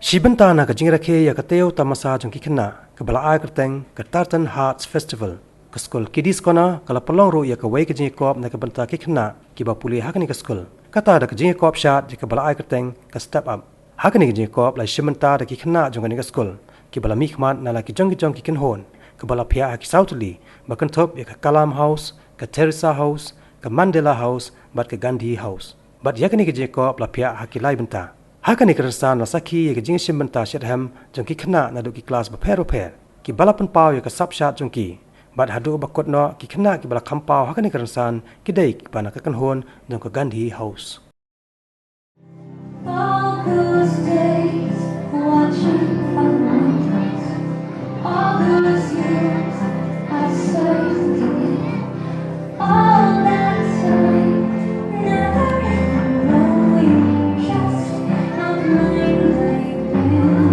Shibanta na kajingrake ya kateo tamasa jong Khynnah kabala Hapdeng Tartan Hearts Festival ke Skul Kiddies kona kala Pynlong ro ya kawai ke Ïakob na kabanta Khynnah ki ba puli hakani ke Skul kata da ke Ïakob Shad ya kabala Hapdeng ke step up hakani ke Ïakob la shimanta da Khynnah jong ke Skul ki bala mikmat na la ki jong ki kenhon kabala pia ki sautuli bakan top ya ke Kalam House ke Teresa House ke Mandela House bat ke Gandhi House bat yakani ke Ïakob la pia hakilai benta hakani kersan nasaki ke jing shimbanta shadham jongki Khynnah na duki kelas bapero ki balapan pau ya ke subshat jongki bad hadu bakot no ki Khynnah ki bala kampau hakani kersan ki dai ki bana ka kanhon jong ke Gandhi House. All those days watching from my place, all those years I saved it, all that time never even knowing just how mine they've been.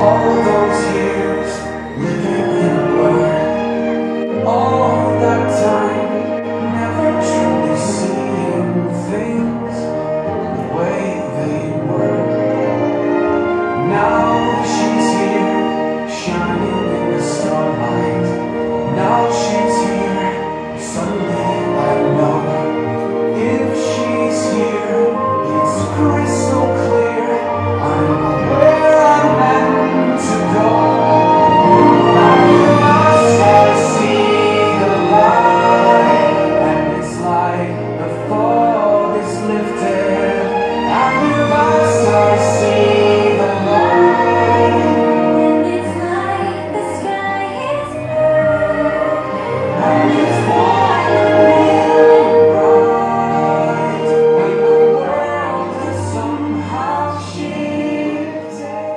All those years living in a blur, all that time never truly seeing things the way they were. Now she's here, shining in the starlight. Now she's here, suddenly I know. If she's here, it's crystal clear. I'm where I'm meant to go. I must see the light, and it's like the fog is lifted. And you must see the light, And it's like the sky is blue, and it's warm and bright, and the world has somehow shifted.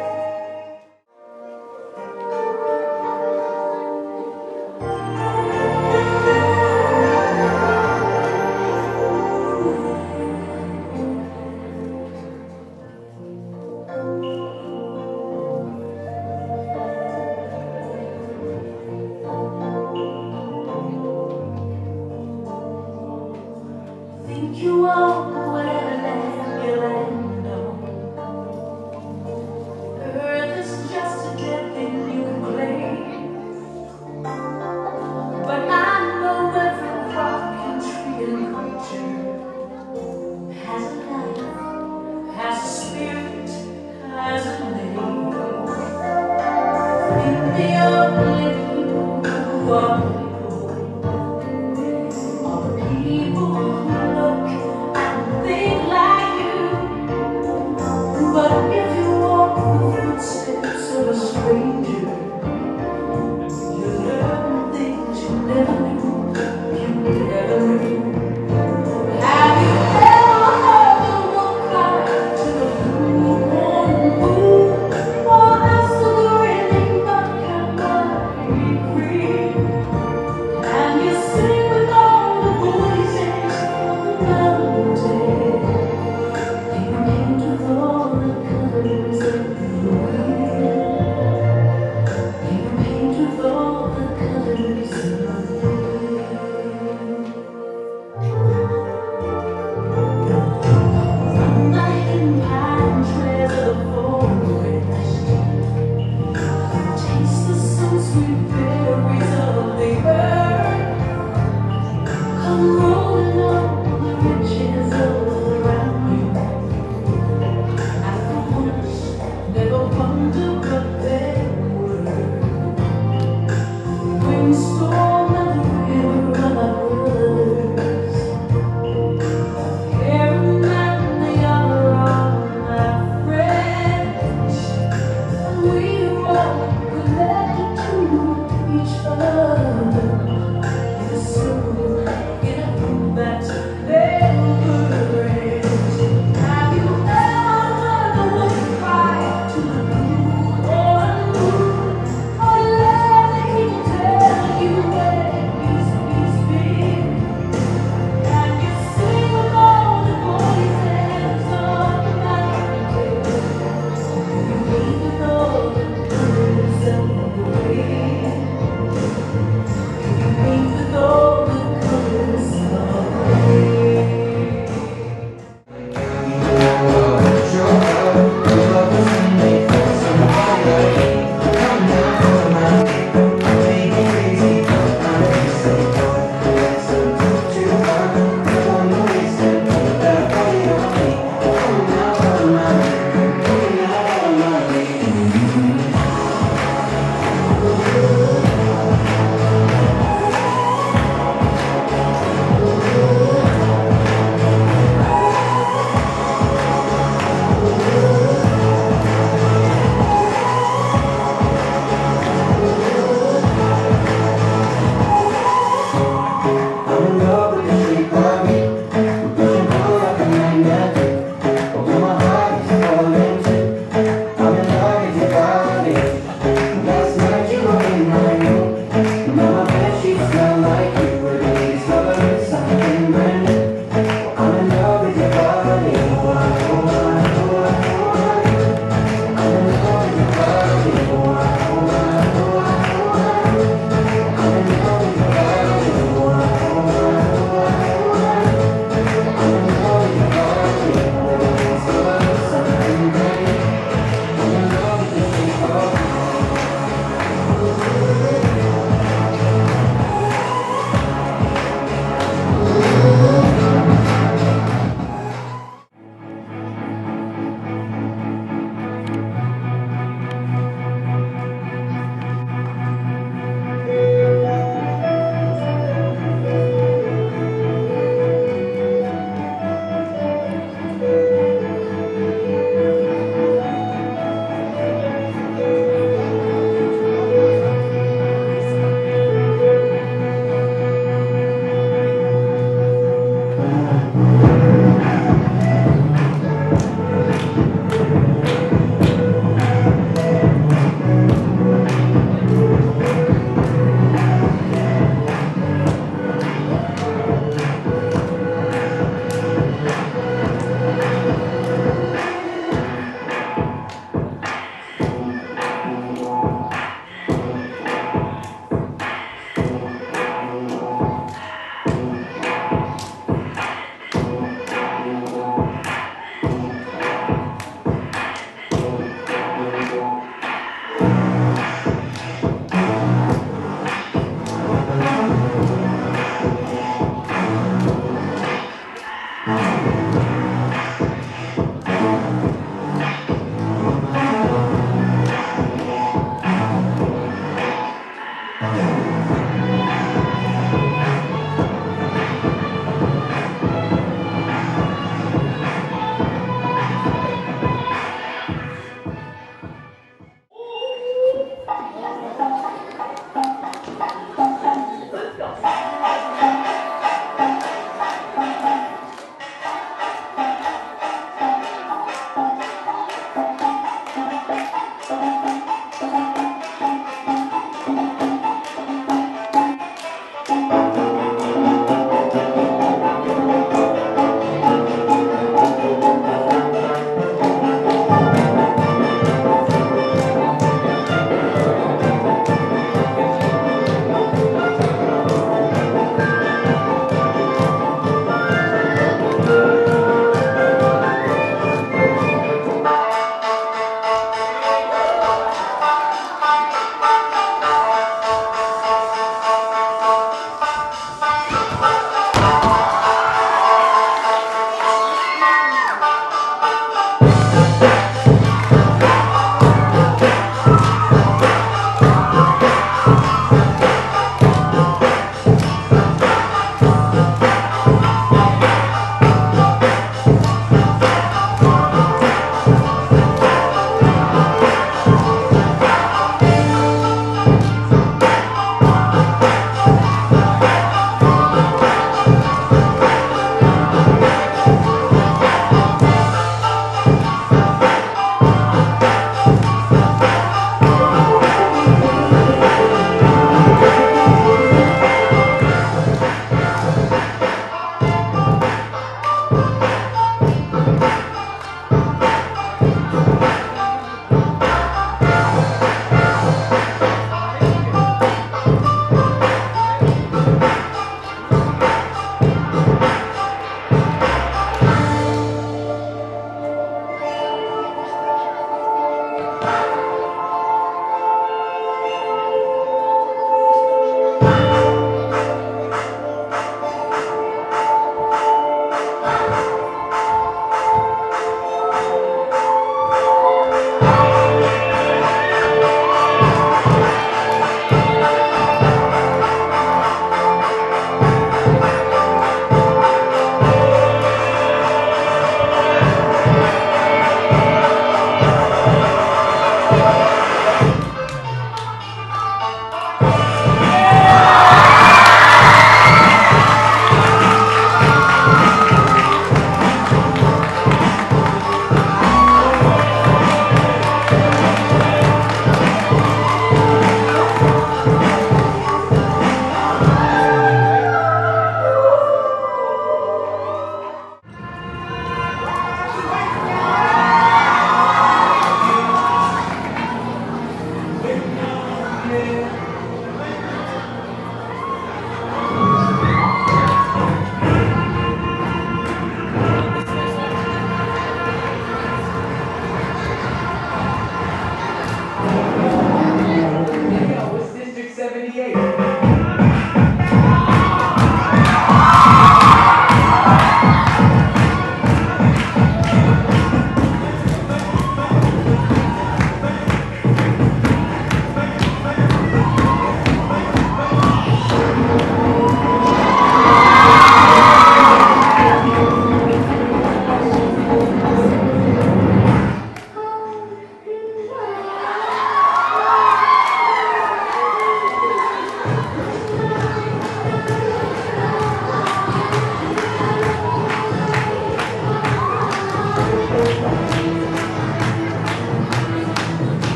think you won't let you land on. Earth is just a dead thing you can claim, but I know every rock and tree and culture has a life, has a spirit, has a name. In the only people who are